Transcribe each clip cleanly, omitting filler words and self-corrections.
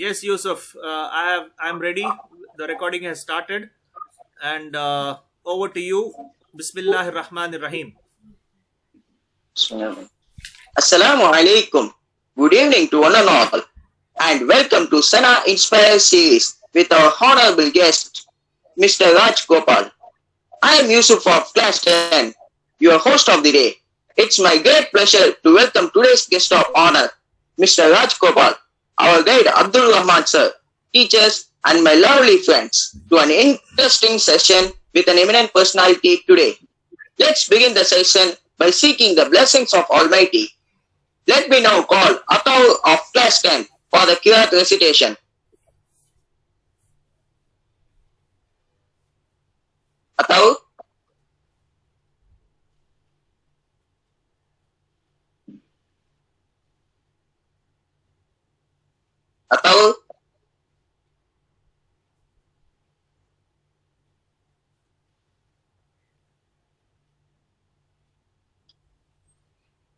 Yes, Yusuf. I'm ready. The recording has started, and over to you. Bismillahir Rahmanir Rahim. Assalamu alaikum. Good evening to one and all, and welcome to Sana Inspire series with our honorable guest, Mr. Raj Gopal. I am Yusuf of Class 10, your host of the day. It's my great pleasure to welcome today's guest of honor, Mr. Raj Gopal, our guide Abdul Rahman sir, teachers, and my lovely friends to an interesting session with an eminent personality today. Let's begin the session by seeking the blessings of Almighty. Let me now call Ataur of Class 10 for the Kirat recitation. Ataur? Ataur?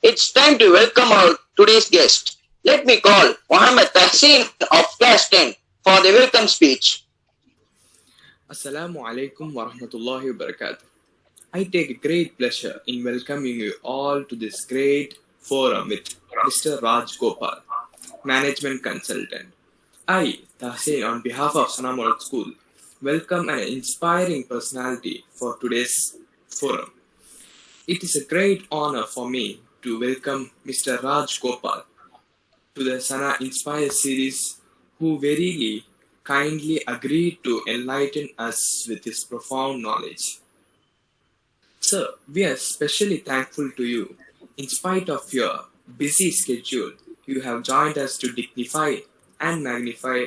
It's time to welcome our today's guest. Let me call Mohammed Tahsin of Class 10 for the welcome speech. Assalamu alaikum wa rahmatullahi wa barakatuh. I take great pleasure in welcoming you all to this great forum with Mr. Raj Gopal, Management Consultant. I, Tahsin, on behalf of Sanamurad School, welcome an inspiring personality for today's forum. It is a great honor for me to welcome Mr. Raj Gopal to the Sana Inspire series, who very kindly agreed to enlighten us with his profound knowledge. Sir, we are especially thankful to you. In spite of your busy schedule, you have joined us to dignify and magnify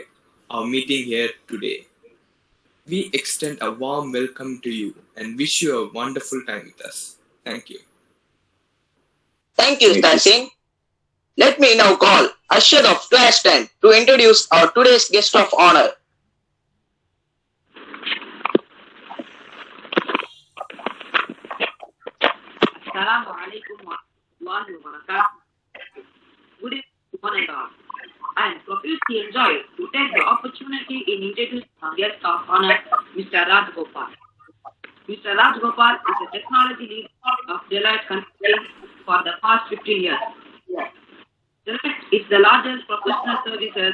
our meeting here today. We extend a warm welcome to you and wish you a wonderful time with us. Thank you. Thank you, Tahsin. Let me now call Ashad of Class 10 to introduce our today's guest of honor. Assalamu alaikum wa rahmatullahi wa barakatuh. Good evening to one and all. I am profusely enjoyed to take the opportunity in introducing our guest of honor, Mr. Raj Gopal. Mr. Raj Gopal is a technology lead of Deloitte Consulting for the past 15 years. Deloitte is the largest professional services.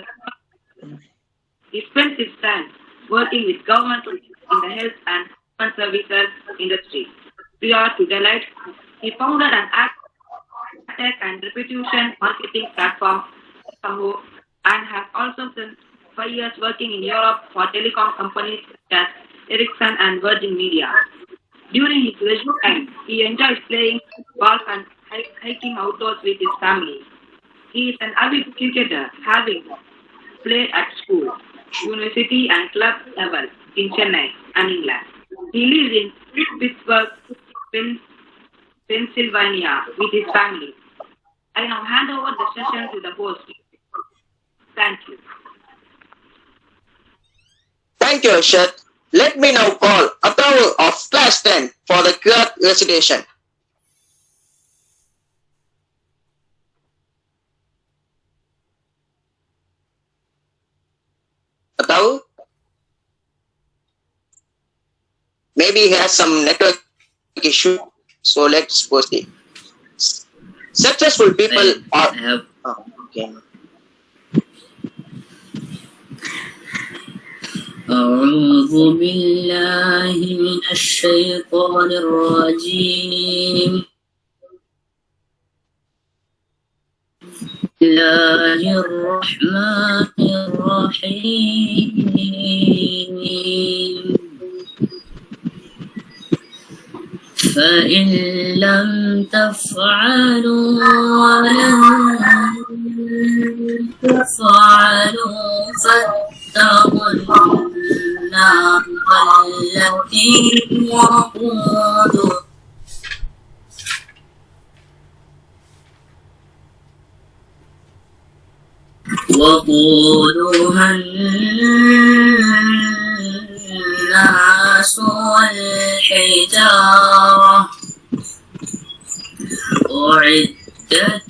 He spends his time working with government in the health and human services industry. Prior to Deloitte, he founded an tech and reputation marketing platform, Tahoe, and has also spent 5 years working in Europe for telecom companies such as Ericsson and Virgin Media. During his leisure time, he enjoys playing golf and hiking outdoors with his family. He is an avid cricketer, having played at school, university, and club level in Chennai and England. He lives in Pittsburgh, Pennsylvania, with his family. I now hand over the session to the host. Thank you. Thank you, Ashad. Let me now call Ataur of Class 10 for the Kirat recitation. Ataur? Maybe he has some network issue, so let's proceed. Successful people are... okay. أعوذ بالله من الشيطان الرجيم الله الرحمن الرحيم فإن لم تفعلوا ولن تفعلوا فاتقوا النار التي وقودها الناس والحجارة أعدت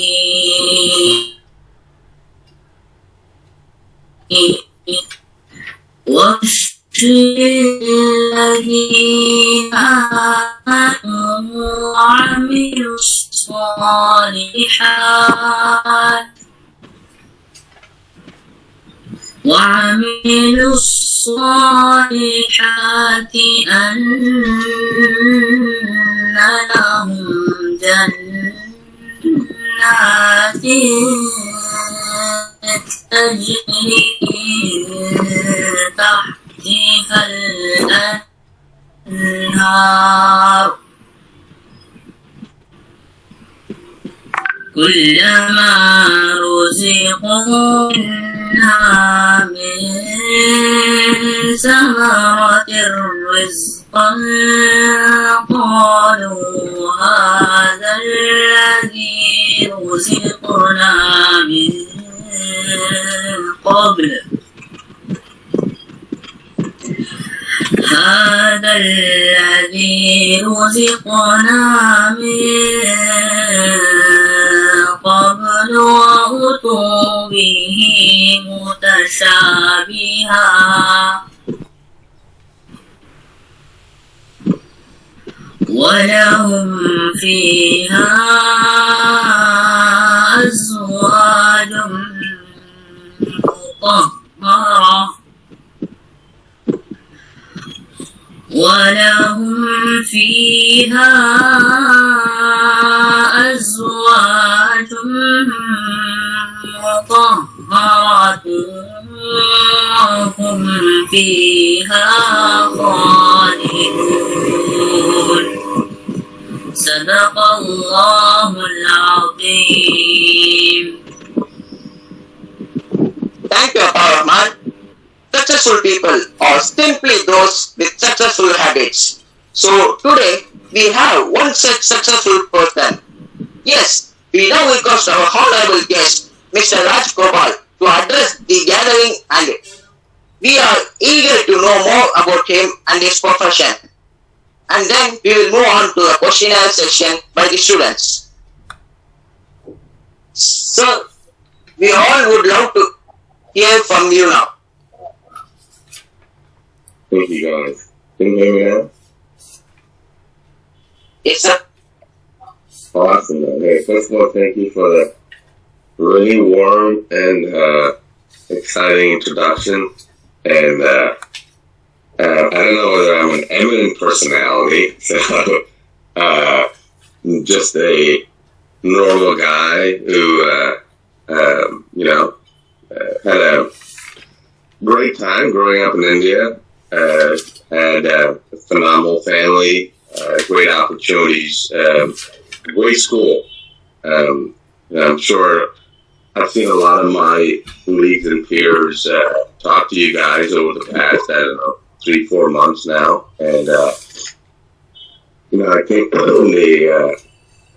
للكافرين وبشر الذين آمنوا وعملوا الصالحات أن لهم جنات تجري تحتها الأنهار كلما رزقوا منها من ثمرة رزقا قالوا هذا الذي رزقنا من قبل هذا الذي رزقنا من قبل وأتوا به متشابها ولهم فيها أزواج مطهرة ولهم فيها أزواج مطهرة وهم فيها خالدون صدق الله العظيم. Thank you, Rahman. Successful people are simply those with successful habits. So today we have one such successful person. Yes, we now request our honorable guest, Mr. Raj Gopal, to address the gathering, and we are eager to know more about him and his profession. And then we will move on to the questionnaire session by the students. So we all would love to hear from you now. Thank you, guys. Can you hear me now? Yes, sir. Awesome. Hey, first of all, thank you for the really warm and exciting introduction. And I don't know whether I'm an eminent personality, so just a normal guy who, had a great time growing up in India. Had a phenomenal family, great opportunities, great school. I'm sure I've seen a lot of my colleagues and peers talk to you guys over the past, 3-4 months now. And, I think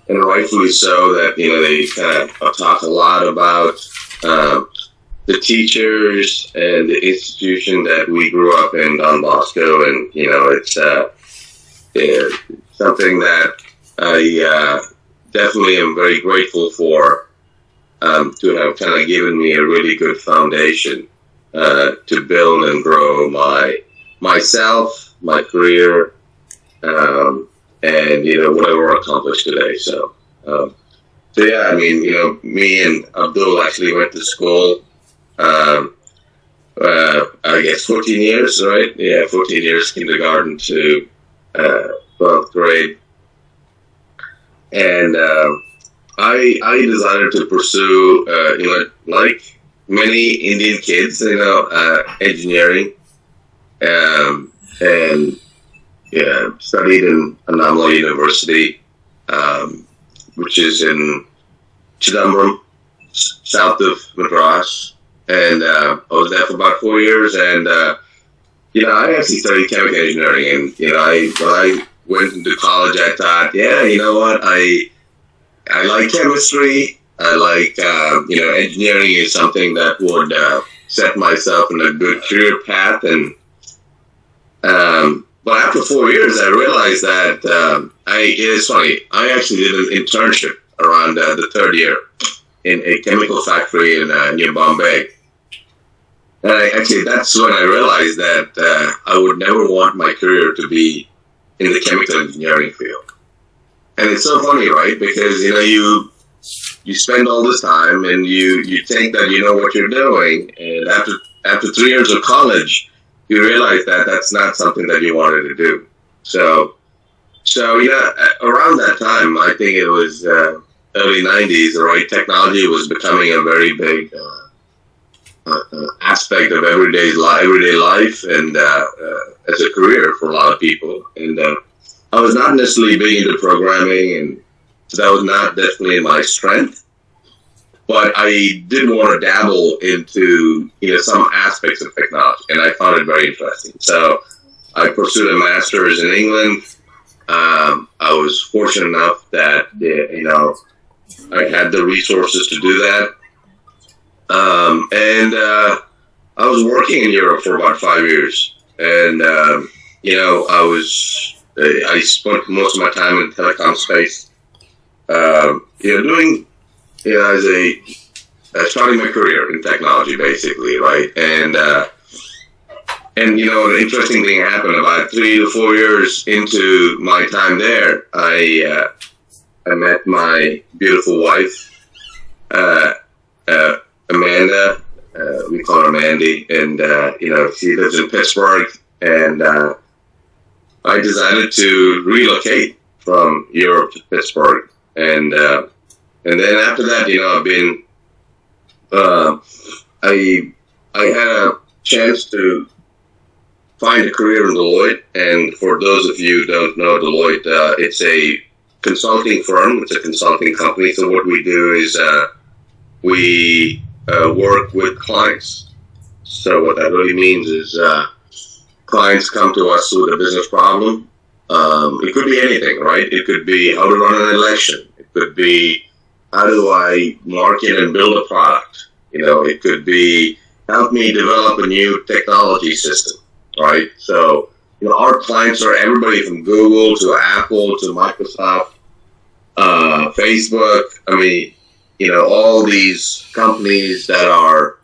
and rightfully so, that, they kind of talk a lot about the teachers and the institution that we grew up in, Don Bosco, and it's something that I definitely am very grateful for, to have kind of given me a really good foundation to build and grow myself, my career, and whatever I accomplished today. So yeah, I mean, me and Abdul actually went to school. I guess 14 years, right? Yeah, 14 years, kindergarten to 12th grade. And I decided to pursue, like many Indian kids, engineering, and studied in Annamala University, which is in Chidambaram, south of Madras. And I was there for about 4 years, and I actually studied chemical engineering. And when I went into college, I thought, I like chemistry. I like engineering is something that would set myself in a good career path. And but after 4 years, I realized that it is funny. I actually did an internship around the third year in a chemical factory in near Bombay. And actually, that's when I realized that I would never want my career to be in the chemical engineering field. And it's so funny, right? Because you spend all this time and you think that you know what you're doing, and after 3 years of college, you realize that that's not something that you wanted to do. So around that time, I think it was early '90s, right? Technology was becoming a very big aspect of everyday life, and as a career for a lot of people. And I was not necessarily big into programming, and so that was not definitely my strength. But I did want to dabble into some aspects of technology, and I found it very interesting. So I pursued a master's in England. I was fortunate enough that I had the resources to do that. And I was working in Europe for about 5 years, and I spent most of my time in the telecom space, doing starting my career in technology, basically, right? And an interesting thing happened about 3 to 4 years into my time there. I met my beautiful wife, Amanda. We call her Mandy, and she lives in Pittsburgh. And I decided to relocate from Europe to Pittsburgh, and then after that, I've been I had a chance to find a career in Deloitte. And for those of you who don't know Deloitte, it's a consulting firm. It's a consulting company. So what we do is we work with clients. So what that really means is clients come to us with a business problem. It could be anything, right? It could be how to run an election. It could be how do I market and build a product. It could be help me develop a new technology system, right? So our clients are everybody from Google to Apple to Microsoft, Facebook. I mean, all these companies that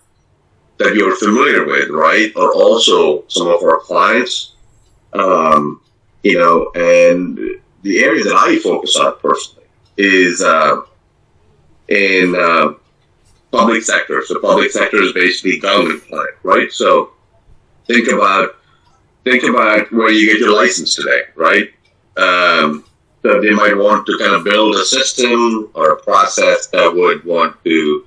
you're familiar with, right, are also some of our clients. And the area that I focus on personally is in public sector. So public sector is basically government client, right? So think about where you get your license today, right? So they might want to kind of build a system or a process that would want to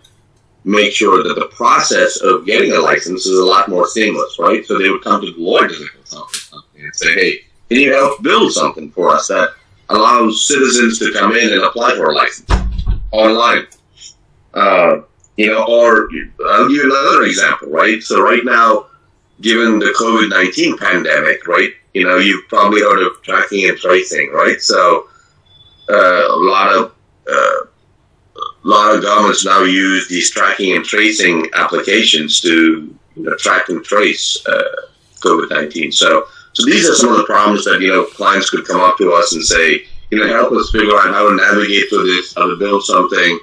make sure that the process of getting a license is a lot more seamless, right? So they would come to Deloitte as a consulting company and say, hey, can you help build something for us that allows citizens to come in and apply for a license online? Or I'll give you another example, right? So right now, given the COVID-19 pandemic, right, you've probably heard of tracking and tracing, right? So a lot of governments now use these tracking and tracing applications to track and trace COVID-19. So these are some of the problems that clients could come up to us and say, help us figure out how to navigate through this, how to build something,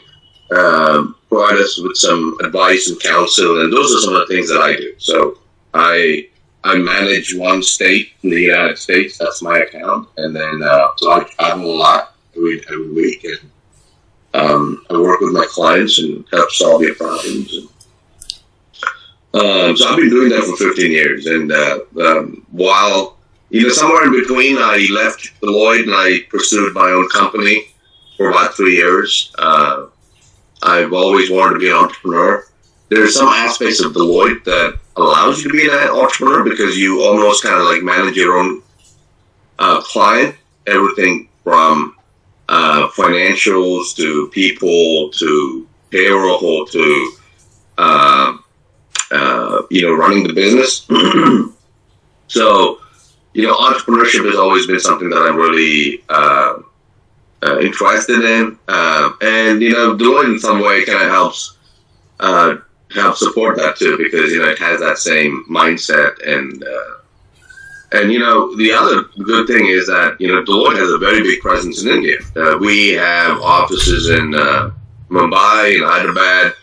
provide us with some advice and counsel, and those are some of the things that I do. So I manage one state in the United States. That's my account, and then so I travel a lot every week, and I work with my clients and help solve their problems. So I've been doing that for 15 years, and while somewhere in between, I left Deloitte and I pursued my own company for about 3 years. I've always wanted to be an entrepreneur. There are some aspects of Deloitte that allows you to be an entrepreneur because you almost kind of like manage your own client, everything from financials to people to payroll to running the business. So entrepreneurship has always been something that I'm really interested in, and Deloitte in some way kind of helps support that too, because it has that same mindset, and the other good thing is that Deloitte has a very big presence in India. We have offices in Mumbai and Hyderabad,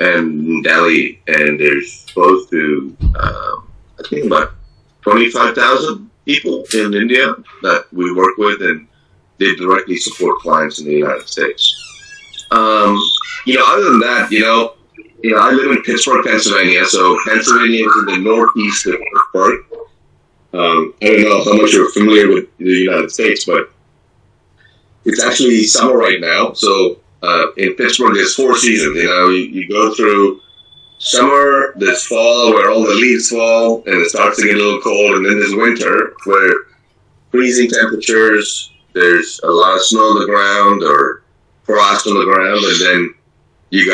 and Delhi, and there's close to I think about 25,000 people in India that we work with, and they directly support clients in the United States. Other than that, I live in Pittsburgh, Pennsylvania. So Pennsylvania is in the northeast of Pittsburgh. I don't know how much you're familiar with the United States, but it's actually summer right now. So in Pittsburgh, there's 4 seasons. You go through summer, there's fall where all the leaves fall and it starts to get a little cold, and then there's winter where freezing temperatures, there's a lot of snow on the ground or frost on the ground, and then you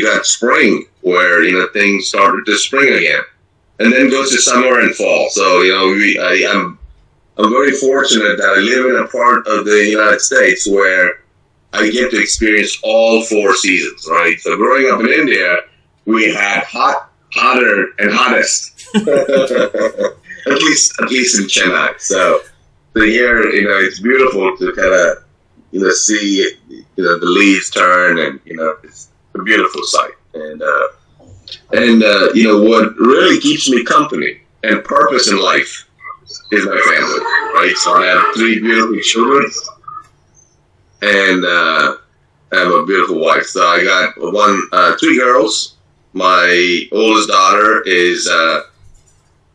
got spring where things started to spring again, and then goes to summer and fall. So I'm very fortunate that I live in a part of the United States where I get to experience all 4 seasons, right? So growing up in India, we had hot, hotter, and hottest. at least in Chennai. So here, it's beautiful to kind of, see, the leaves turn, and, it's a beautiful sight. And what really keeps me company and purpose in life is my family, right? So I have 3 beautiful children, and I have a beautiful wife. So I got 3 girls. My oldest daughter is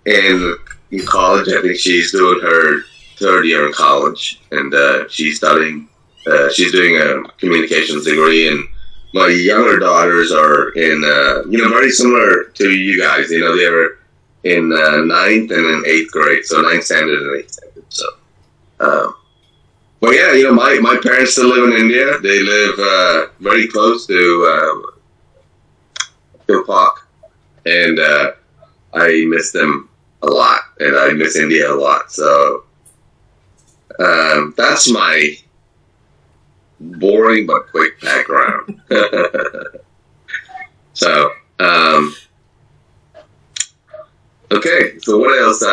in college. I think she's doing her 3rd year in college, and she's studying. She's doing a communications degree, and my younger daughters are in, very similar to you guys. They're in 9th and in 8th grade, so 9th standard and 8th standard. So, but yeah, my parents still live in India. They live very close to Park, and I miss them a lot, and I miss India a lot. So that's my boring but quick background. So, okay. So what else,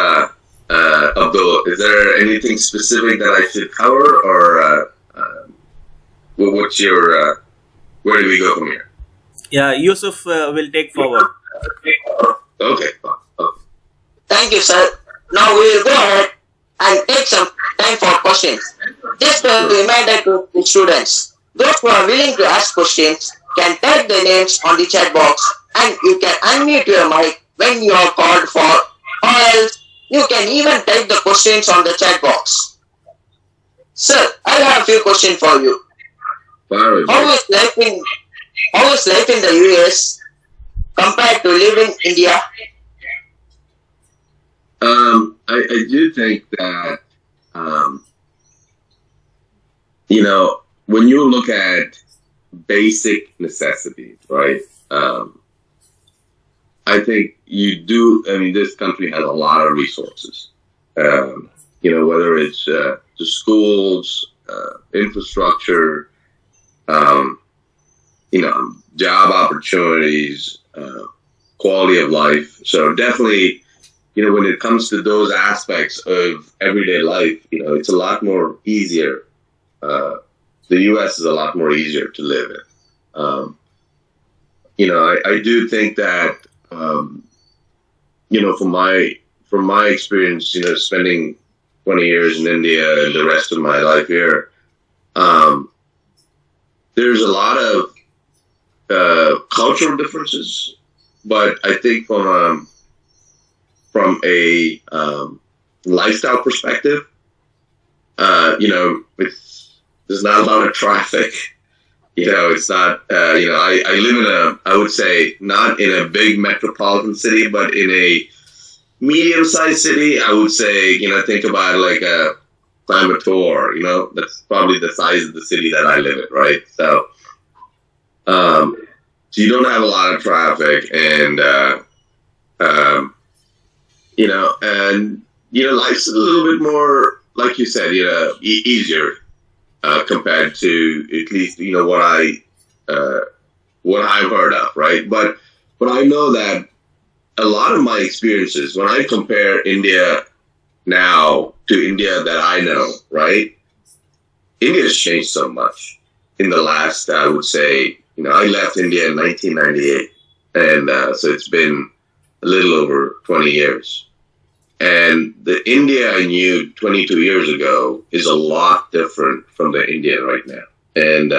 Abdul? Is there anything specific that I should cover, or what's your? Where do we go from here? Yeah, Yusuf will take forward. Okay. Thank you, sir. Now we will go ahead and take some time for questions. Just a reminder to the students, those who are willing to ask questions can type their names on the chat box, and you can unmute your mic when you are called for, or else you can even type the questions on the chat box. Sir, I have a few questions for you. How is life in the US compared to living in India? I do think that, when you look at basic necessities, right? I think this country has a lot of resources. Whether it's the schools, infrastructure, job opportunities, quality of life. So definitely, when it comes to those aspects of everyday life, it's a lot more easier. The U.S. is a lot more easier to live in. I do think that, from my experience, spending 20 years in India and the rest of my life here, there's a lot of cultural differences, but I think from a lifestyle perspective, there's not a lot of traffic. It's not. I live I would say, not in a big metropolitan city, but in a medium-sized city. I would say, think about like a Coimbatore. That's probably the size of the city that I live in, right? So, so you don't have a lot of traffic, and life's a little bit more, like you said, easier compared to, at least what I've heard of, right? But I know that a lot of my experiences, when I compare India now to India that I know, right? India's changed so much in the last, I would say, I left India in 1998, and so it's been a little over 20 years. And the India I knew 22 years ago is a lot different from the India right now. And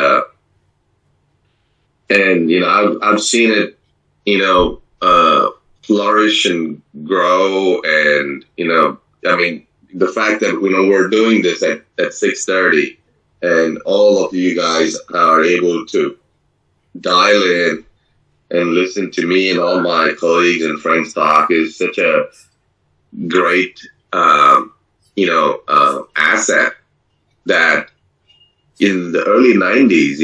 I've seen it, flourish and grow, and the fact that we're doing this at 6:30, and all of you guys are able to dial in and listen to me and all my colleagues and friends talk is such a great, asset that in the early 90s,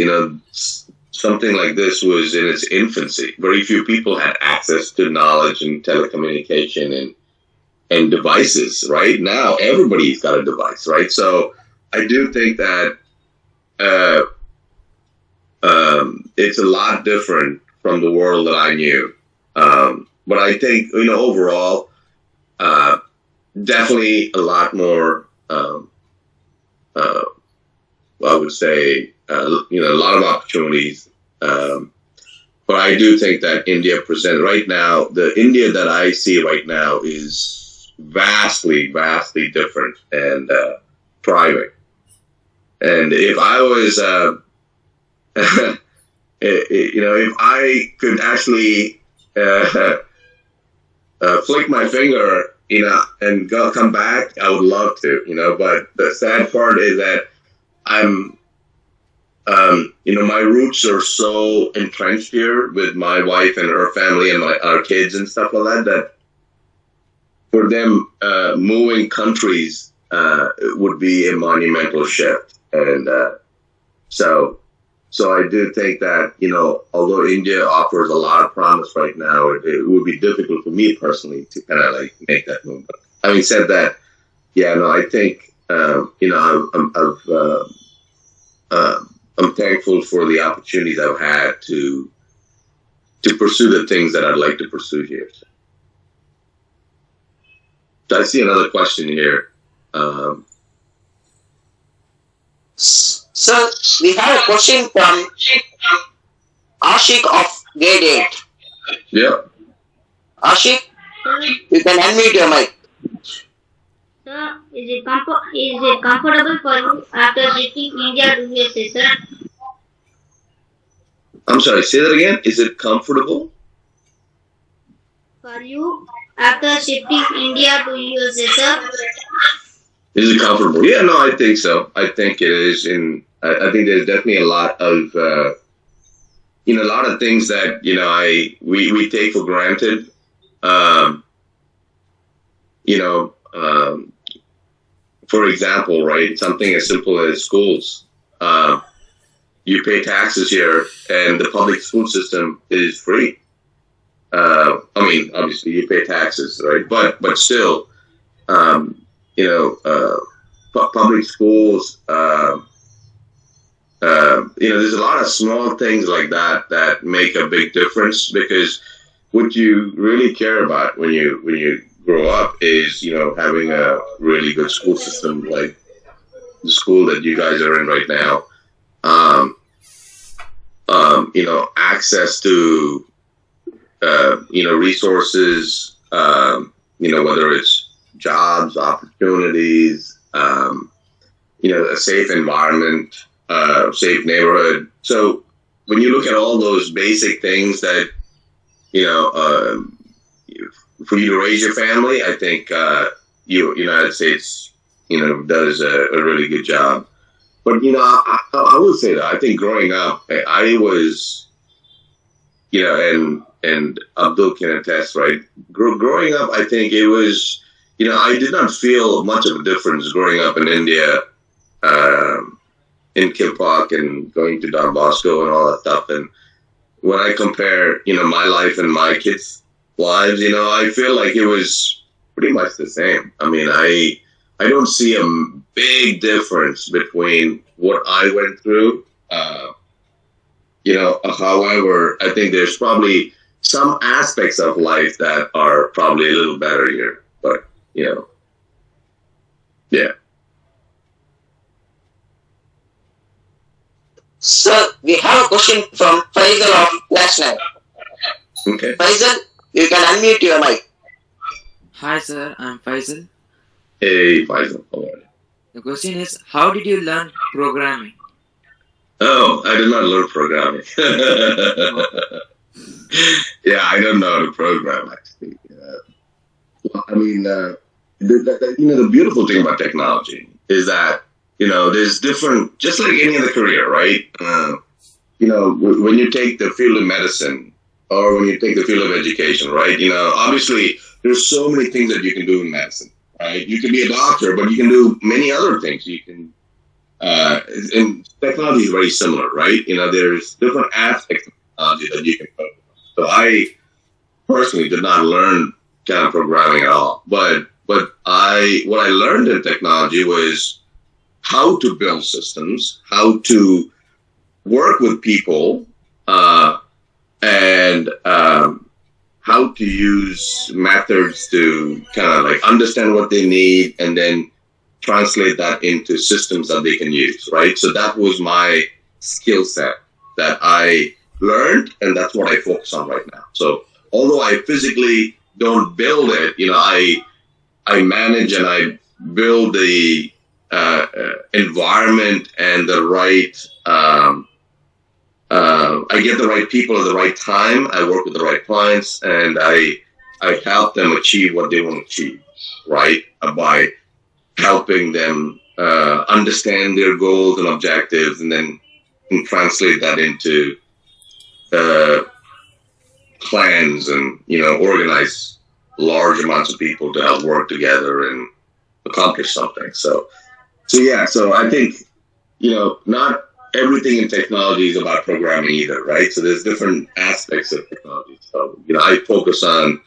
something like this was in its infancy. Very few people had access to knowledge and telecommunication and devices. Right now, everybody's got a device, right? So I do think that it's a lot different from the world that I knew. But I think, overall, definitely a lot more, I would say, a lot of opportunities. But I do think that India presents right now, the India that I see right now is vastly, vastly different and thriving. And if I was, if I could actually flick my finger, and come back, I would love to, but the sad part is that I'm, my roots are so entrenched here with my wife and her family and our kids and stuff like that for them, moving countries, would be a monumental shift. And, so I do think that, although India offers a lot of promise right now, it would be difficult for me personally to kind of make that move. But having said that, I think, I'm thankful for the opportunities I've had to pursue the things that I'd like to pursue here. So I see another question here. So we have a question from Ashik of Grade 8. Yep. Ashik, you can unmute your mic. Sir, is it comfortable for you after shifting India to USA, sir? I'm sorry, say that again. Is it comfortable? For you after shifting India to USA, sir? Is it comfortable? Yeah, no, I think so. I think it is. I think there's definitely a lot of, a lot of things that, we take for granted. For example, right, something as simple as schools. You pay taxes here, and the public school system is free. Obviously you pay taxes, right? But still, public schools, there's a lot of small things like that make a big difference, because what you really care about when you grow up is, having a really good school system like the school that you guys are in right now. Access to, resources, whether it's jobs, opportunities, a safe environment, safe neighborhood. So when you look at all those basic things that, for you to raise your family, I think, United States, does a really good job. But, I would say that I think growing up, I was, and Abdul can attest, right? Growing up, I think it was, I did not feel much of a difference growing up in India, in Kilpauk and going to Don Bosco and all that stuff. And when I compare, my life and my kids' lives, I feel like it was pretty much the same. I mean, I don't see a big difference between what I went through. However, I think there's probably some aspects of life that are probably a little better here. But, yeah. Sir, we have a question from Faisal of Class 9. Okay. Faisal, you can unmute your mic. Hi sir, I'm Faisal. Hey, Faisal. How are you? The question is, how did you learn programming? Oh, I did not learn programming. Yeah, I don't know how to program actually. Well, I mean, the beautiful thing about technology is that there's different, just like any other career, right? When you take the field of medicine or when you take the field of education, right? Obviously there's so many things that you can do in medicine, right? You can be a doctor, but you can do many other things. You can, and technology is very similar, right? There's different aspects of technology that you can focus on. So I personally did not learn kind of programming at all, but what I learned in technology was how to build systems, how to work with people, and how to use methods to kind of like understand what they need and then translate that into systems that they can use, right? So that was my skill set that I learned, and that's what I focus on right now. So although I physically don't build it, I manage and I build the environment and the right. I get the right people at the right time. I work with the right clients, and I help them achieve what they want to achieve, right? By helping them understand their goals and objectives, and then translate that into plans, and organize large amounts of people to help work together and accomplish something. So I think not everything in technology is about programming either, right? So there's different aspects of technology. So I focus on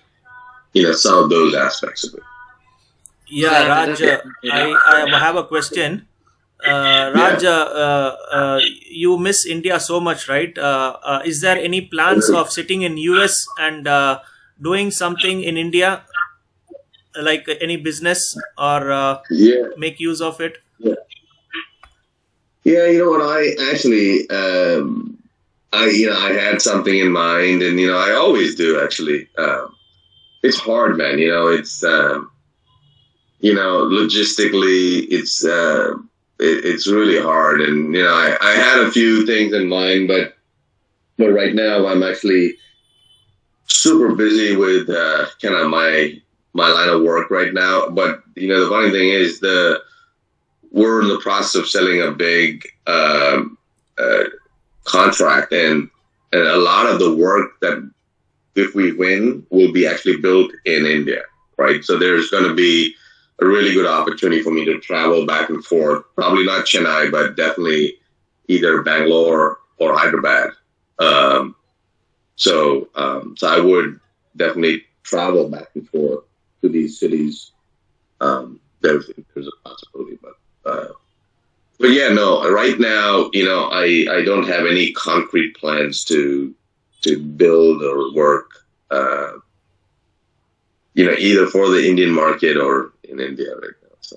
some of those aspects of it. Yeah, Raj, I have a question. Raj, you miss India so much, right? Is there any plans of sitting in US and doing something in India, like any business, or make use of it? Yeah, you know what? I actually, I had something in mind, and I always do actually. It's hard, man. It's logistically, it's really hard, and I had a few things in mind, but right now I'm actually super busy with kind of my line of work right now. But the funny thing is we're in the process of selling a big contract, and a lot of the work that if we win will be actually built in India, right? So there's going to be a really good opportunity for me to travel back and forth. Probably not Chennai, but definitely either Bangalore or Hyderabad. So I would definitely travel back and forth to these cities. There's a possibility, but yeah, no. Right now, I don't have any concrete plans to build or work, either for the Indian market or in India right now. So.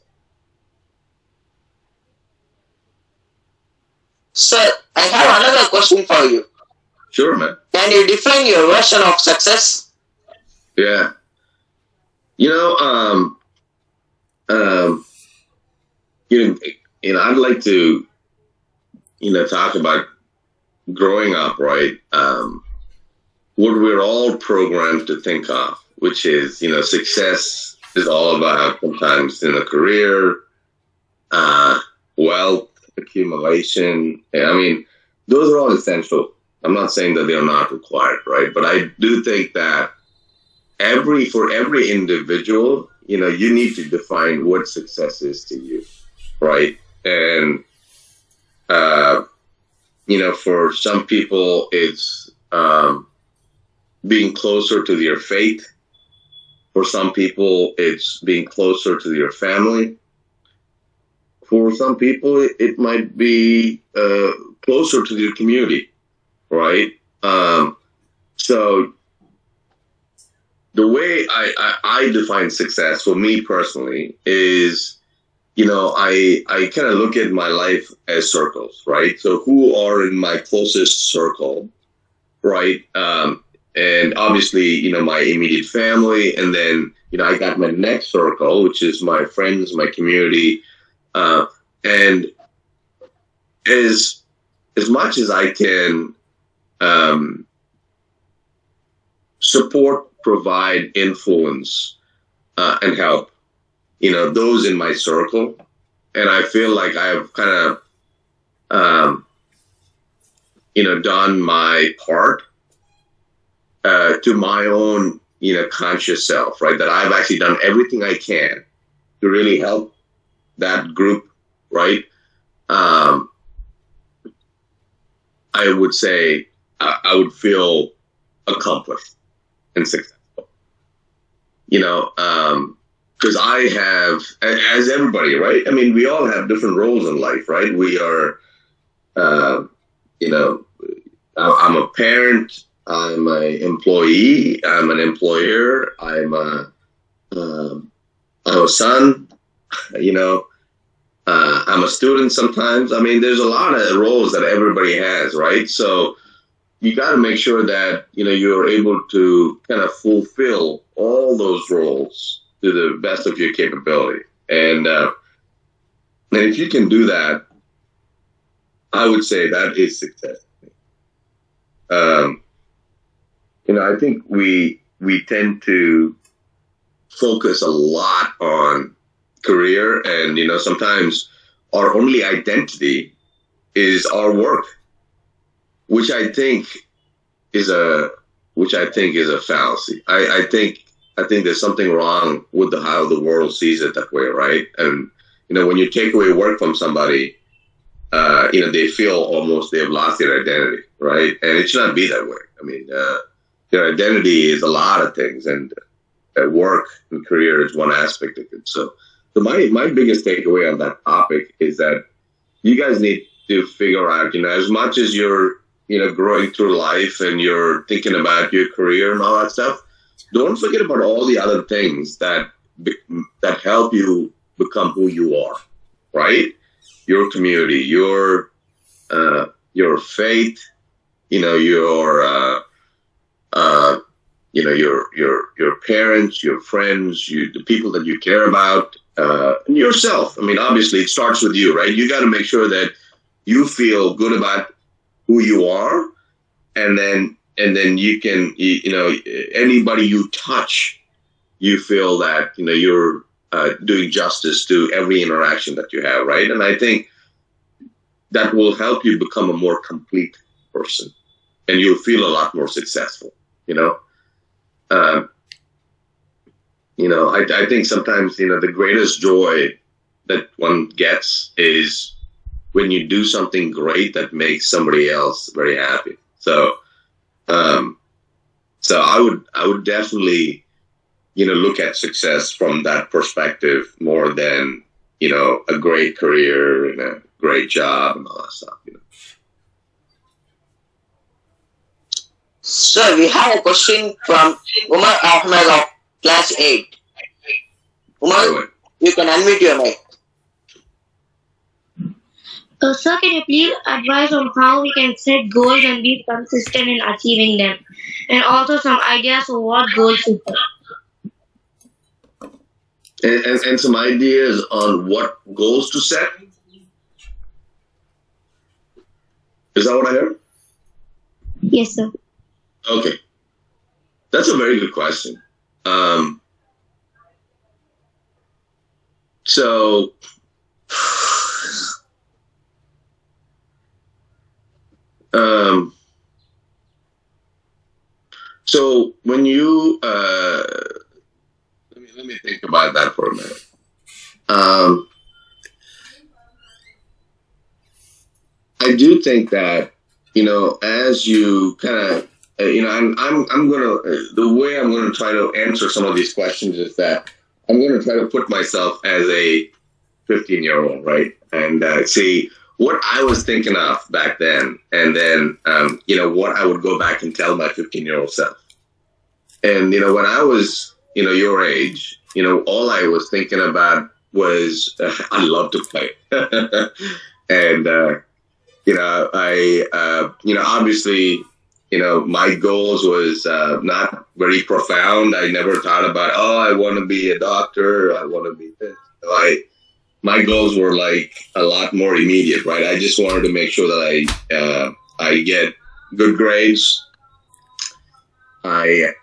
Sir, I have another question for you. Sure, man. Can you define your version of success? Yeah. I'd like to, talk about growing up, right? What we're all programmed to think of, which is, success is all about sometimes in a career, wealth accumulation. I mean, those are all essential. I'm not saying that they're not required, right? But I do think that for every individual, you need to define what success is to you, right? And, for some people, it's being closer to their faith. For some people, it's being closer to your family. For some people, it might be closer to your community, right? So the way I define success for me personally is I kind of look at my life as circles, right? So who are in my closest circle, right? And obviously, my immediate family, and then, I got my next circle, which is my friends, my community, and as much as I can support, provide, influence, and help, those in my circle, and I feel like I've kind of, done my part to my own, conscious self, right? That I've actually done everything I can to really help that group, right? I would say I would feel accomplished and successful, because I have, as everybody, right? I mean, we all have different roles in life, right? We are, I'm a parent, I'm an employee, I'm an employer, I'm a son, I'm a student sometimes. I mean, there's a lot of roles that everybody has, right? So you got to make sure that, you're able to kind of fulfill all those roles to the best of your capability. And if you can do that, I would say that is success. I think we tend to focus a lot on career, and sometimes our only identity is our work, which I think is a fallacy. I think there's something wrong with how the world sees it that way, right? And when you take away work from somebody, they feel almost they have lost their identity, right? And it should not be that way. I mean, their identity is a lot of things, and work and career is one aspect of it. So my biggest takeaway on that topic is that you guys need to figure out, as much as you're, growing through life and you're thinking about your career and all that stuff, don't forget about all the other things that help you become who you are, right? Your community, your faith, your parents, your friends, the people that you care about, and yourself. I mean, obviously, it starts with you, right? You got to make sure that you feel good about who you are, and then you can, anybody you touch, you feel that you're doing justice to every interaction that you have, right? And I think that will help you become a more complete person, and you'll feel a lot more successful. I think sometimes, the greatest joy that one gets is when you do something great that makes somebody else very happy. So I would definitely, look at success from that perspective more than, a great career and a great job and all that stuff. Sir, we have a question from Umar Ahmed of Class 8. Umar, you can unmute your mic. Sir, can you please advise on how we can set goals and be consistent in achieving them? And also some ideas of what goals to set. And some ideas on what goals to set? Is that what I heard? Yes, sir. Okay. That's a very good question. So when you let me think about that for a minute. I do think that, as you kind of, I'm gonna, the way I'm gonna try to answer some of these questions is that I'm gonna try to put myself as a 15-year-old, right, and see what I was thinking of back then, and then what I would go back and tell my 15-year-old self. And when I was your age, all I was thinking about was I love to play, and obviously, my goals was not very profound. I never thought about, I want to be a doctor. I want to be this. My goals were like a lot more immediate, right? I just wanted to make sure that I get good grades. I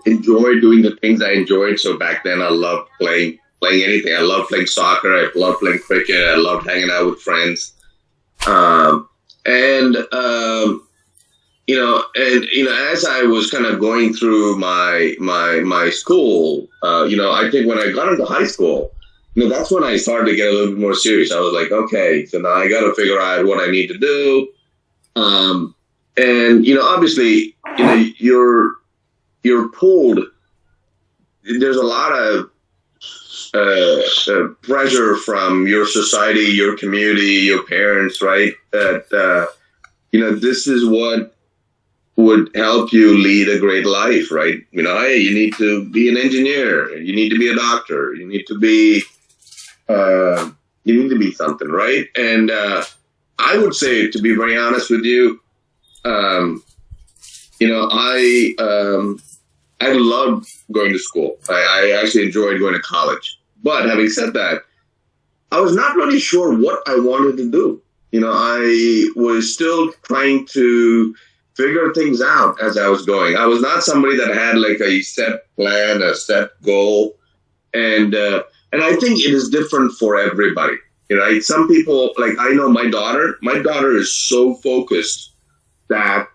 enjoyed doing the things I enjoyed. So back then, I loved playing anything. I loved playing soccer. I loved playing cricket. I loved hanging out with friends. As I was kind of going through my school, I think when I got into high school, that's when I started to get a little bit more serious. I was like, okay, so now I got to figure out what I need to do. Obviously, you're pulled. There's a lot of pressure from your society, your community, your parents, right? That this is what would help you lead a great life, right? Hey, you need to be an engineer, you need to be a doctor, you need to be something, right? And I would say, to be very honest with you, I loved going to school. I actually enjoyed going to college. But having said that, I was not really sure what I wanted to do. I was still trying to figure things out as I was going. I was not somebody that had like a set plan, a set goal. And I think it is different for everybody. Some people, like I know my daughter is so focused that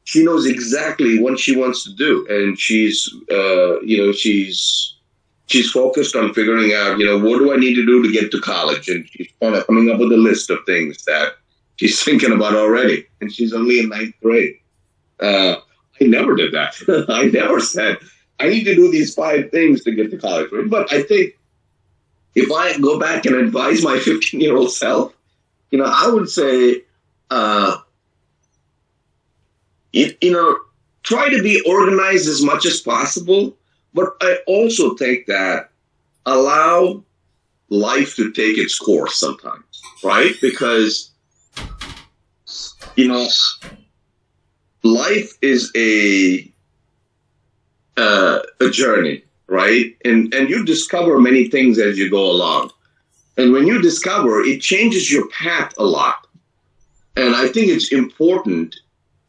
she knows exactly what she wants to do. And she's focused on figuring out, what do I need to do to get to college? And she's kind of coming up with a list of things that she's thinking about already. And she's only in 9th grade. I never did that. I never said, I need to do these 5 things to get to college. Right? But I think if I go back and advise my 15-year-old self, I would say, try to be organized as much as possible. But I also think that allow life to take its course sometimes, right? Because, life is a journey, right? And you discover many things as you go along. And when you discover, it changes your path a lot. And I think it's important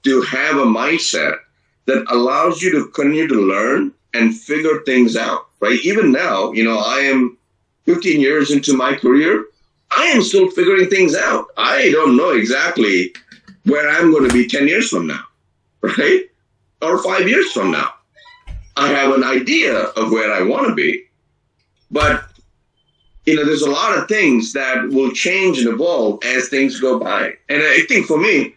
to have a mindset that allows you to continue to learn and figure things out, right? Even now, I am 15 years into my career. I am still figuring things out. I don't know exactly where I'm going to be 10 years from now, right? Or 5 years from now. I have an idea of where I want to be, but, there's a lot of things that will change and evolve as things go by. And I think for me,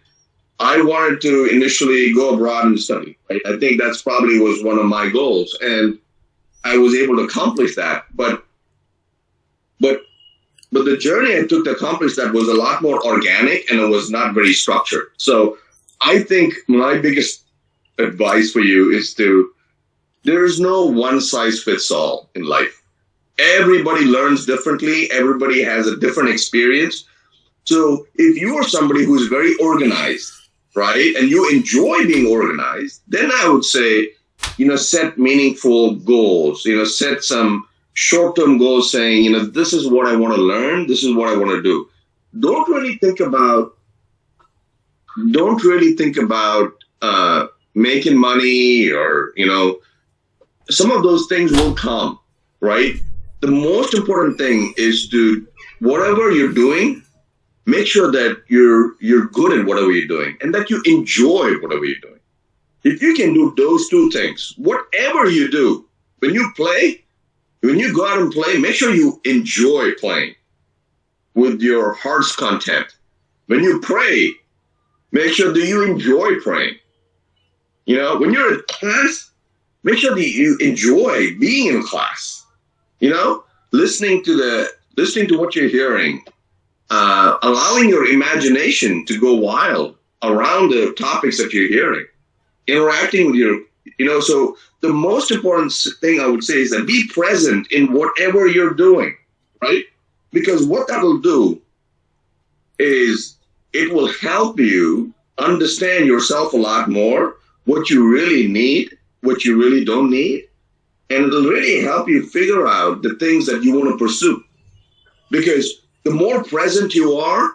I wanted to initially go abroad and study. Right? I think that's probably was one of my goals, and I was able to accomplish that. But the journey I took to accomplish that was a lot more organic, and it was not very structured. So I think my biggest advice for you is there is no one size fits all in life. Everybody learns differently. Everybody has a different experience. So if you are somebody who's very organized, right, and you enjoy being organized, then I would say, set meaningful goals, set some short-term goals saying, this is what I want to learn. This is what I want to do. Don't really think about making money or, some of those things will come, right? The most important thing is to, whatever you're doing, make sure that you're good at whatever you're doing and that you enjoy whatever you're doing. If you can do those 2 things, whatever you do, when you go out and play, make sure you enjoy playing with your heart's content. When you pray, make sure that you enjoy praying. When you're in class, make sure that you enjoy being in class. Listening to what you're hearing, allowing your imagination to go wild around the topics that you're hearing, interacting with your So the most important thing I would say is that be present in whatever you're doing, right? Because what that will do is it will help you understand yourself a lot more, what you really need, what you really don't need, and it'll really help you figure out the things that you want to pursue. Because the more present you are,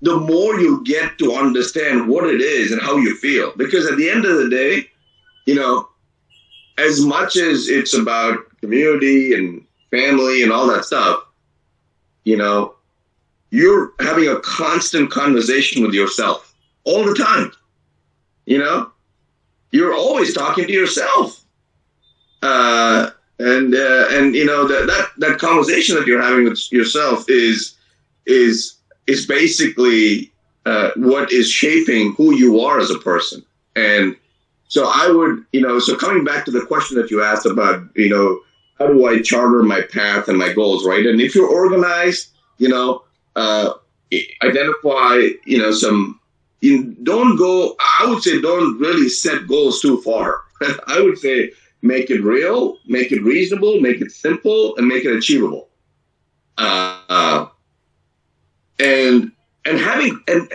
the more you get to understand what it is and how you feel. Because at the end of the day, as much as it's about community and family and all that stuff, you're having a constant conversation with yourself all the time. You're always talking to yourself. And that conversation that you're having with yourself is basically what is shaping who you are as a person. And so I would, so coming back to the question that you asked about, how do I charter my path and my goals, right? And if you're organized, identify, don't go, I would say don't really set goals too far. I would say make it real, make it reasonable, make it simple, and make it achievable. And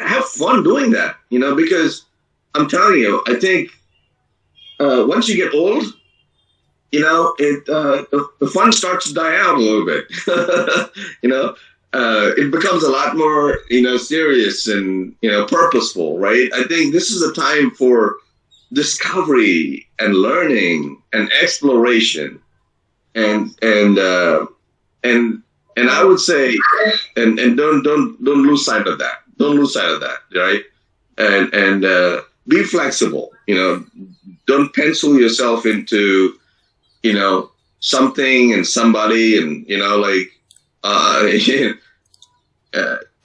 have fun doing that, because I'm telling you, I think once you get old, the fun starts to die out a little bit. It becomes a lot more, serious and, purposeful, right? I think this is a time for discovery and learning and exploration, and I would say, and don't lose sight of that. Don't lose sight of that, right? And be flexible. Don't pencil yourself into, something and somebody, and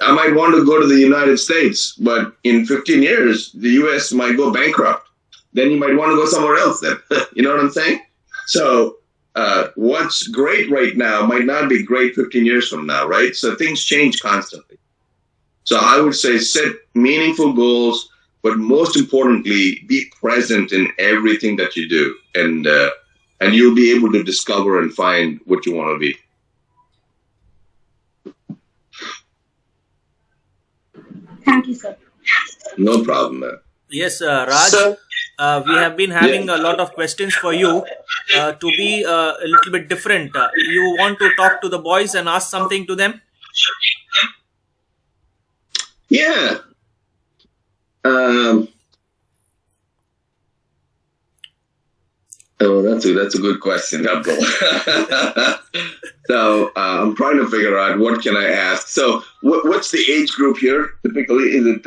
I might want to go to the United States, but in 15 years, the U.S. might go bankrupt. Then you might want to go somewhere else then. You know what I'm saying? So what's great right now might not be great 15 years from now, right? So things change constantly. So I would say set meaningful goals, but most importantly, be present in everything that you do. And you'll be able to discover and find what you want to be. Thank you, sir. No problem, man. Yes, Raj, we have been having a lot of questions for you. To be a little bit different, you want to talk to the boys and ask something to them? Yeah. That's a good question, Abdul. So I'm trying to figure out what can I ask. So what's the age group here? Typically, is it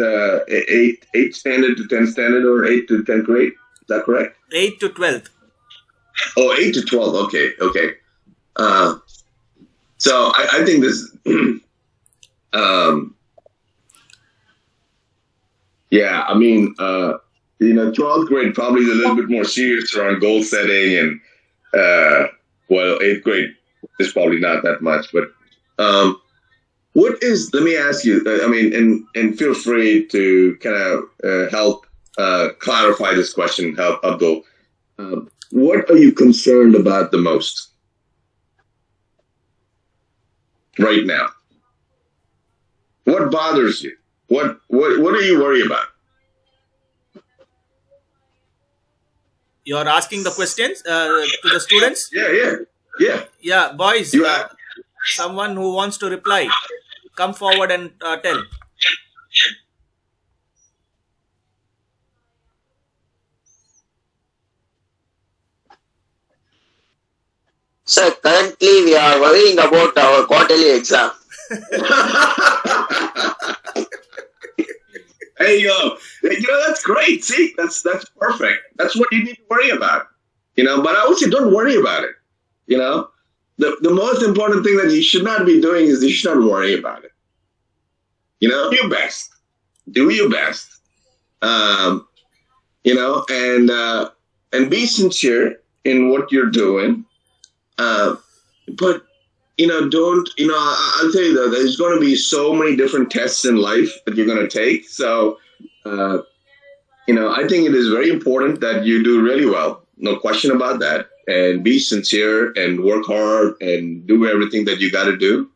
8 standard to 10 standard or 8 to 10th grade? Is that correct? 8 to 12th. Oh, 8 to 12. Okay. So I think this. Yeah, I mean, 12th grade probably is a little bit more serious around goal setting, and 8th grade is probably not that much. But let me ask you, and feel free to kind of help clarify this question, Abdul. What are you concerned about the most right now? What bothers you? What do you worry about? You're asking the questions to the students? Yeah. Yeah, boys. You have. Someone who wants to reply, come forward and tell. Sir, currently we are worrying about our quarterly exam. Hey, that's great. See, that's perfect. That's what you need to worry about. But I would say don't worry about it. The most important thing that you should not be doing is you should not worry about it. Do your best. Do your best. And be sincere in what you're doing. But don't, I'll tell you that there's going to be so many different tests in life that you're going to take. So I think it is very important that you do really well. No question about that. And be sincere and work hard and do everything that you got to do.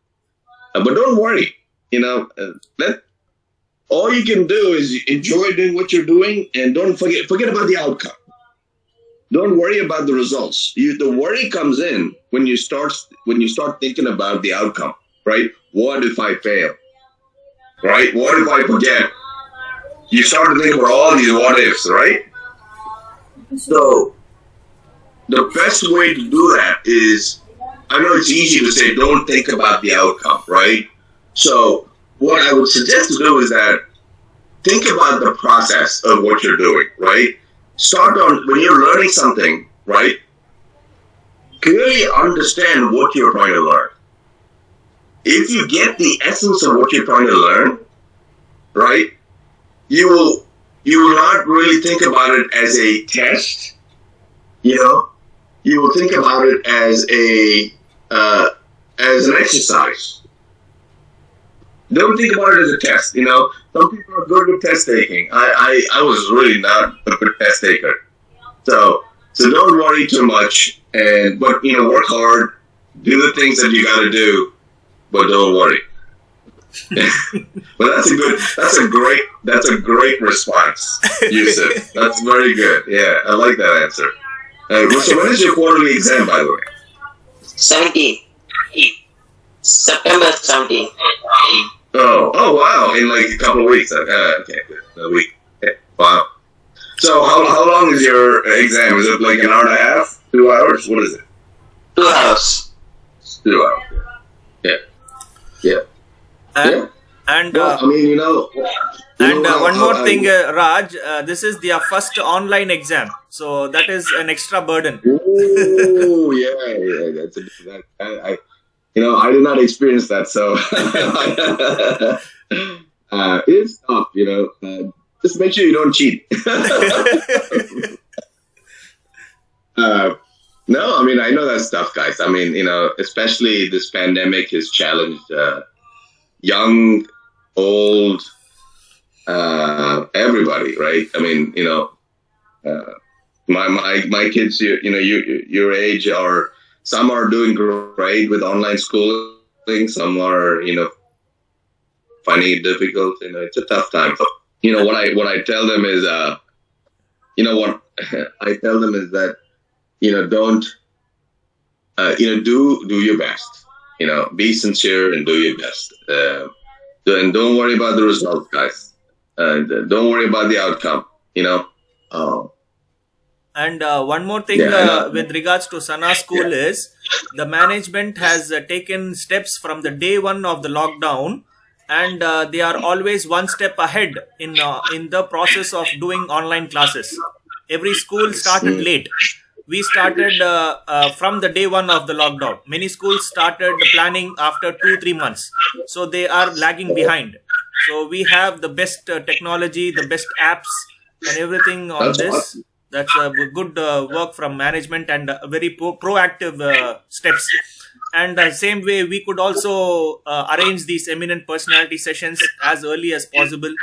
But don't worry. Let all you can do is enjoy doing what you're doing, and don't forget about the outcome. Don't worry about the results. The worry comes in when you start thinking about the outcome, right? What if I fail? Right? What if I forget? You start to think about all these what ifs, right? So the best way to do that is, I know it's easy to say don't think about the outcome, right? So what I would suggest to do is that think about the process of what you're doing, right? When you're learning something, right? Clearly understand what you're trying to learn. If you get the essence of what you're trying to learn, right, you will not really think about it as a test. You will think about it as an exercise. Don't think about it as a test. Some people are good with test taking. I was really not a good test taker. So don't worry too much, but work hard, do the things that you got to do, but don't worry. But that's a great response, Yusuf. That's very good. Yeah, I like that answer. So when is your quarterly exam, by the way? 17. September 17. Oh wow! In like a couple of weeks. Okay, a week. Okay. Wow. So how long is your exam? Is it like an hour and a half? 2 hours? What is it? 2 hours. 2 hours. Yeah. Yeah. Yeah. And well, one more thing, Raj. This is their first online exam, so that is an extra burden. Oh yeah. I did not experience that, so it's tough. Just make sure you don't cheat. No, I know that's tough, guys. Especially this pandemic has challenged young, old, everybody, right? My kids, your age are. Some are doing great with online schooling. Some are, finding it difficult. It's a tough time. What I tell them is, what I tell them is that, don't, do your best. Be sincere and do your best. And don't worry about the results, guys. Don't worry about the outcome. And one more thing with regards to Sana School is the management has taken steps from the day one of the lockdown, and they are always one step ahead in the process of doing online classes. Every school started late. We started from the day one of the lockdown. Many schools started planning after 2-3 months, so they are lagging behind. So we have the best technology, the best apps, and everything on this. Awesome. That's a good work from management and very proactive steps. And same way, we could also arrange these eminent personality sessions as early as possible.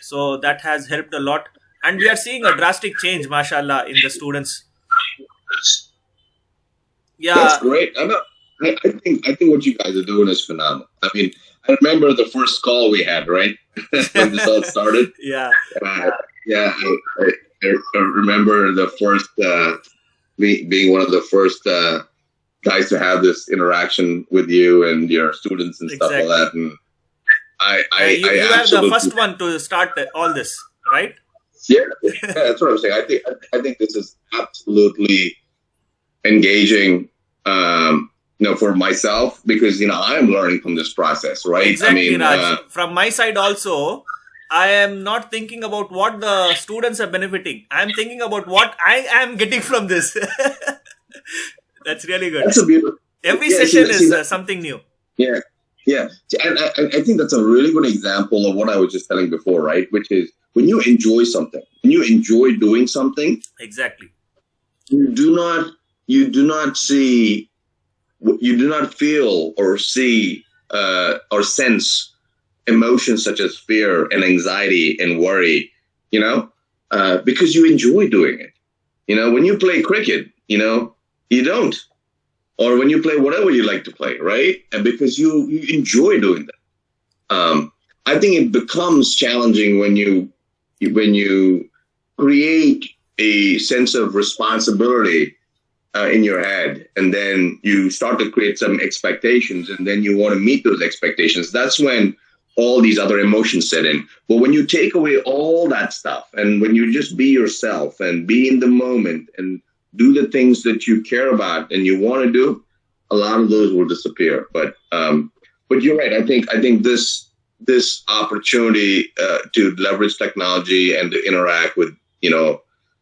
So that has helped a lot. And we are seeing a drastic change, mashallah, in the students. Yeah, that's great. I think what you guys are doing is phenomenal. I remember the first call we had, right? When this all started. Yeah. I remember the first me being one of the first guys to have this interaction with you and your students and stuff like that. And you are the first one to start all this, right? Yeah, that's what I'm saying. I think this is absolutely engaging. For myself, because I am learning from this process, right? Exactly, Raj. From my side also, I am not thinking about what the students are benefiting. I am thinking about what I am getting from this. That's really good. That's a beautiful. Every session is something new. Yeah. And I think that's a really good example of what I was just telling before, right? Which is when you enjoy something, when you enjoy doing something. Exactly. You do not feel or see or sense emotions such as fear and anxiety and worry. because you enjoy doing it. When you play cricket, you don't. Or when you play whatever you like to play, right? And because you enjoy doing that. I think it becomes challenging when you create a sense of responsibility in your head, and then you start to create some expectations, and then you want to meet those expectations. That's when all these other emotions set in. But when you take away all that stuff, and when you just be yourself and be in the moment and do the things that you care about and you want to do, a lot of those will disappear. But you're right. I think this opportunity to leverage technology and to interact with,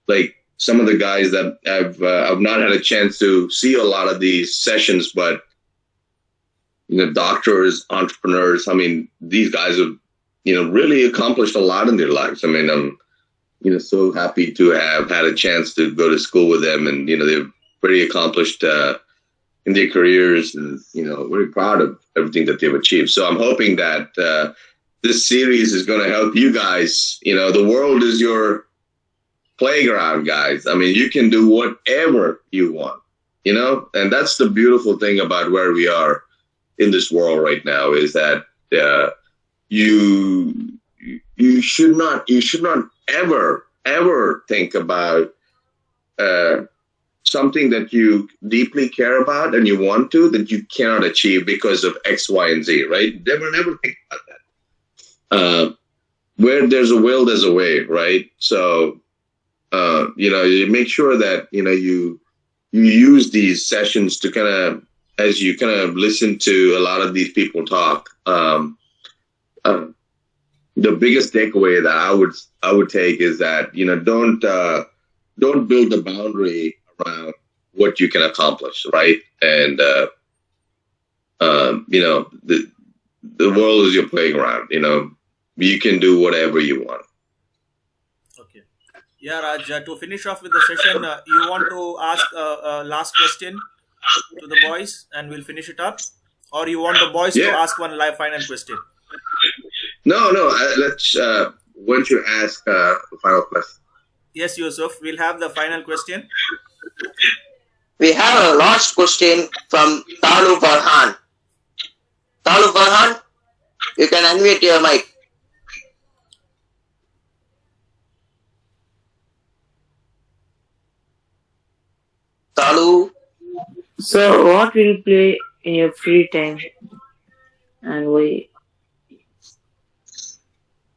like some of the guys that I've not had a chance to see a lot of these sessions, but doctors, entrepreneurs. I mean, these guys have really accomplished a lot in their lives. I mean, I'm so happy to have had a chance to go to school with them, and they're pretty accomplished in their careers, and very proud of everything that they've achieved. So I'm hoping that this series is going to help you guys. The world is your playground, guys. I mean, you can do whatever you want, and that's the beautiful thing about where we are in this world right now, is that you should not ever think about something that you deeply care about and you want to, that you cannot achieve because of X, Y, and Z, right? Never think about that. Where there's a will, there's a way, right? So, you make sure that, you use these sessions to kind of, as you kind of listen to a lot of these people talk, the biggest takeaway that I would take is that, don't build a boundary around what you can accomplish, right? And, the world is your playground, you can do whatever you want. Okay. Yeah, Raj, to finish off with the session, you want to ask a last question to the boys and we'll finish it up? Or you want the boys to ask one live final question? No, let's, why don't you ask the final question? Yes, Yusuf, we'll have the final question. We have a last question from Talu Farhan. Talu Farhan, you can unmute your mic. Talu. So, what will you play in your free time, and why?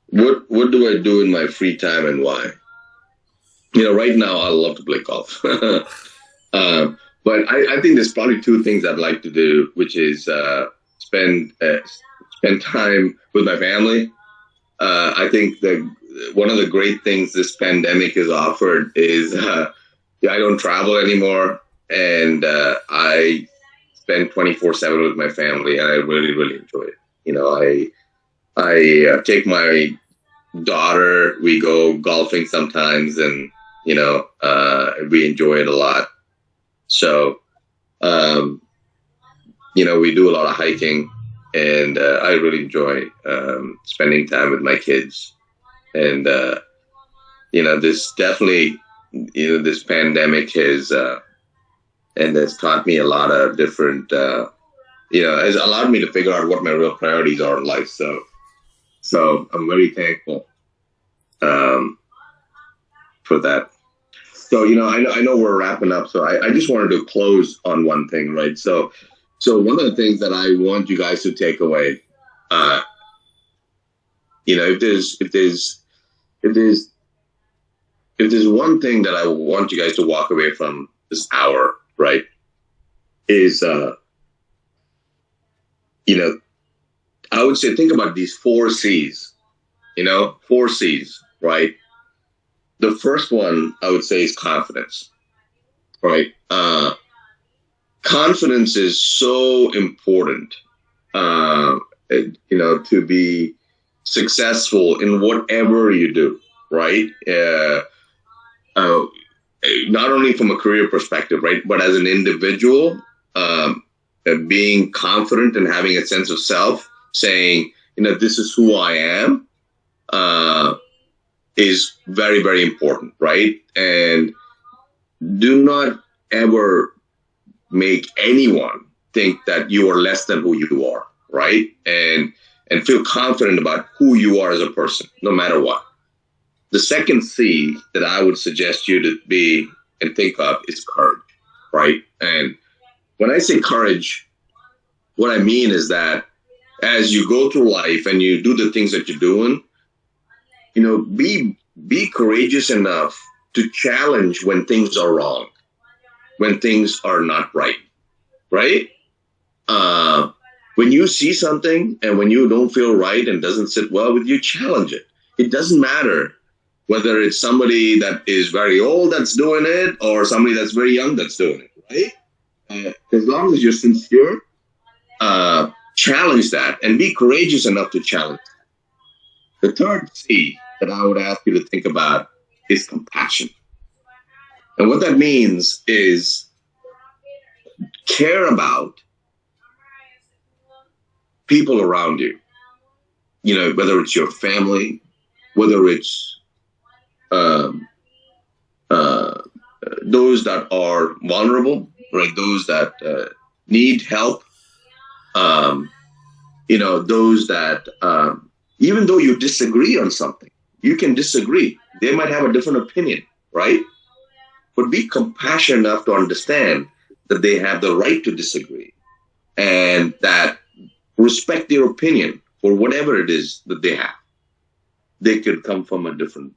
What do I do in my free time and why? Right now I love to play golf. But I think there's probably two things I'd like to do, which is spend time with my family. I think that one of the great things this pandemic has offered is I don't travel anymore, and I spend 24/7 with my family, and I really, really enjoy it. I take my daughter, we go golfing sometimes, and we enjoy it a lot. So we do a lot of hiking, and I really enjoy spending time with my kids. And this definitely, this pandemic has taught me a lot of different has allowed me to figure out what my real priorities are in life. So I'm very thankful for that. So, I know we're wrapping up, so I just wanted to close on one thing, right? So one of the things that I want you guys to take away, if there's one thing that I want you guys to walk away from this hour, right, is, I would say, think about these 4 C's, 4 C's, right? The first one I would say is confidence, right? Confidence is so important, to be successful in whatever you do, right? Not only from a career perspective, right, but as an individual, being confident and having a sense of self, saying, this is who I am. is very, very important, right? And do not ever make anyone think that you are less than who you are, right? And feel confident about who you are as a person, no matter what. The second C that I would suggest you to be and think of is courage, right? And when I say courage, what I mean is that as you go through life and you do the things that you're doing, be courageous enough to challenge when things are wrong, when things are not right, right? When you see something and when you don't feel right and doesn't sit well with you, challenge it. It doesn't matter whether it's somebody that is very old that's doing it or somebody that's very young that's doing it, right? As long as you're sincere, challenge that and be courageous enough to challenge. The third C that I would ask you to think about is compassion. And what that means is care about people around you, whether it's your family, whether it's those that are vulnerable, right? Those that need help, those that, even though you disagree on something, you can disagree. They might have a different opinion, right? But be compassionate enough to understand that they have the right to disagree and that respect their opinion for whatever it is that they have. They could come from a different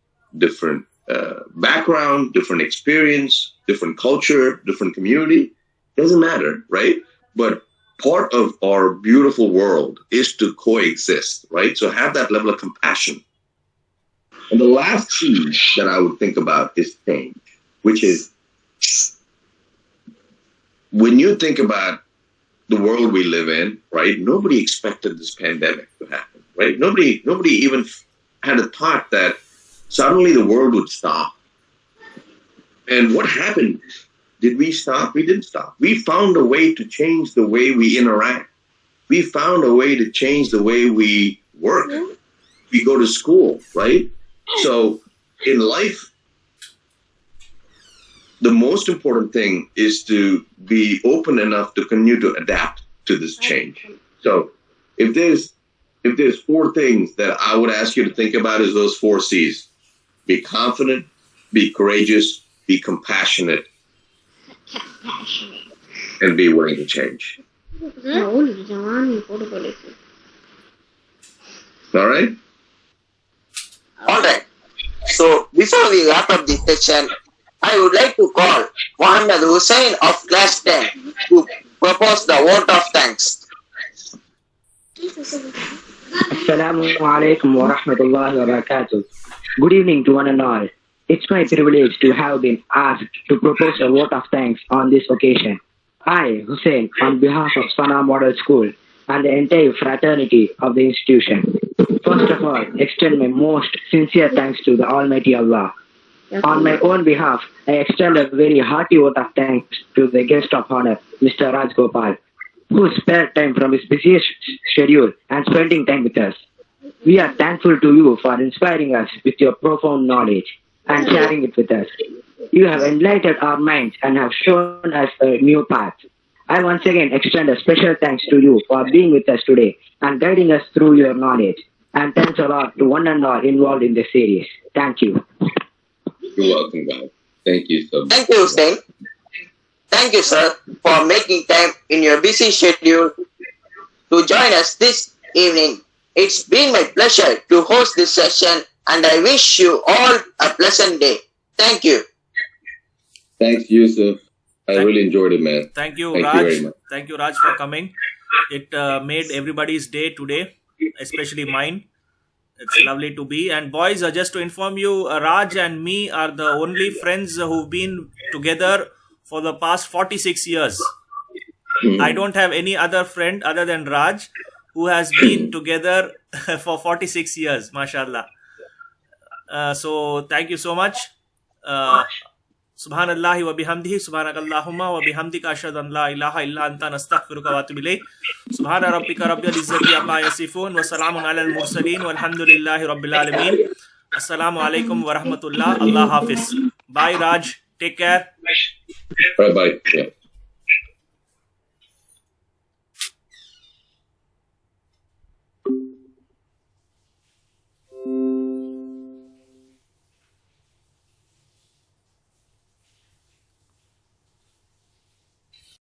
background, different experience, different culture, different community. Doesn't matter, right? But part of our beautiful world is to coexist, right? So have that level of compassion. And the last C that I would think about is change, which is when you think about the world we live in, right? Nobody expected this pandemic to happen, right? Nobody even had a thought that suddenly the world would stop. And what happened? Did we stop? We didn't stop. We found a way to change the way we interact. We found a way to change the way we work. We go to school, right? So in life, the most important thing is to be open enough to continue to adapt to this change. So if there's four things that I would ask you to think about is those four C's. Be confident, be courageous, be compassionate, and be willing to change. All right? All right. So before we wrap up this session, I would like to call Mohammed Hussain of Class 10 to propose the vote of thanks. Assalamu alaikum wa rahmatullahi wa barakatuh. Good evening to one and all. It's my privilege to have been asked to propose a vote of thanks on this occasion. I, Hussein, on behalf of Sana Model School and the entire fraternity of the institution, first of all, extend my most sincere thanks to the Almighty Allah. On my own behalf, I extend a very hearty vote of thanks to the guest of honor, Mr. Raj Gopal, who spared time from his busiest schedule and spending time with us. We are thankful to you for inspiring us with your profound knowledge and sharing it with us. You have enlightened our minds and have shown us a new path. I once again extend a special thanks to you for being with us today and guiding us through your knowledge. And thanks a lot to one and all involved in this series. Thank you. You're welcome, guys. Thank you so much. Thank you, Hussein. Thank you, sir, for making time in your busy schedule to join us this evening. It's been my pleasure to host this session, and I wish you all a pleasant day. Thank you. Thanks, Yusuf. I really enjoyed it, man. Thank you, Thank Raj. you very much. Thank you, Raj, for coming. It made everybody's day today, especially mine. It's lovely to be. And boys, just to inform you, Raj and me are the only friends who've been together for the past 46 years. I don't have any other friend other than Raj who has been together for 46 years, mashallah. So thank you so much. Subhanallahi wa bihamdihi, subhanakallahumma wa bihamdika ashhadu an la ilaha illa anta nastaghfiruka wa atubu ilayk. Subhana rabbika rabbil izzati amma yasifun wa salamun alal mursalin walhamdulillahi rabbil alamin. Assalamu alaikum wa rahmatullah. Allah Hafiz. Bye, Raj. Take care. Bye bye. Yeah.